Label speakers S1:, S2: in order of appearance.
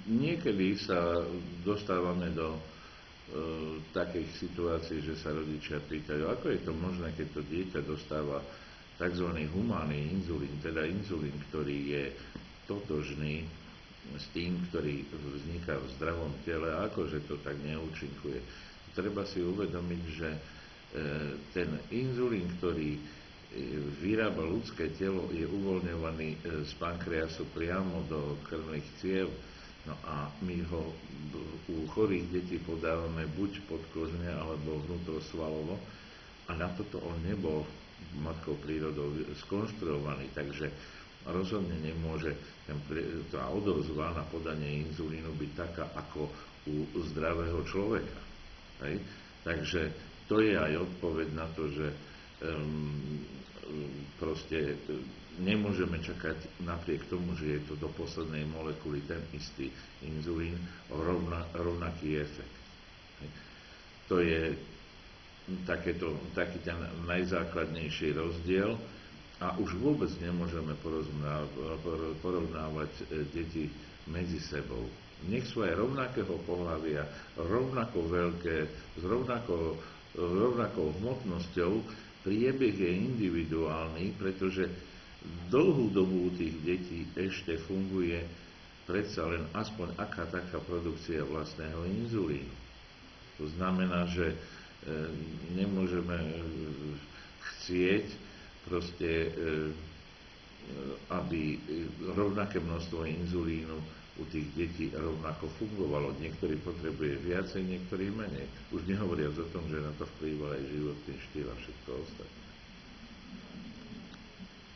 S1: Niekedy sa dostávame do takých situácií, že sa rodičia pýtajú, ako je to možné, keď to dieťa dostáva tzv. Humánny inzulín, teda inzulín, ktorý je totožný s tým, ktorý vzniká v zdravom tele, akože to tak neúčinkuje. Treba si uvedomiť, že ten inzulín, ktorý vyrába ľudské telo, je uvoľňovaný z pankreasu priamo do krvných ciev. No a my ho u chorých detí podávame buď podkožne alebo vnútrosvalovo a na toto on nebol matkou prírodou skonštruovaný, takže rozhodne nemôže tá odozva na podanie inzulínu byť taká ako u zdravého človeka. Hej? Takže to je aj odpoveď na to, že proste nemôžeme čakať napriek tomu, že je to do poslednej molekuly ten istý inzulín, rovnaký efekt. To je taký ten najzákladnejší rozdiel a už vôbec nemôžeme porovnávať deti medzi sebou. Nech sú aj rovnakého pohlavia, rovnako veľké, s rovnakou hmotnosťou, priebeh je individuálny, pretože dlhú dobu u tých detí ešte funguje predsa len aspoň aká taká produkcia vlastného inzulínu. To znamená, že nemôžeme chcieť proste, aby rovnaké množstvo inzulínu u tých detí rovnako fungovalo. Niektorý potrebuje viacej, niektorý menej. Už nehovoriac o tom, že na to vplýva aj životný štýl a všetko ostatné.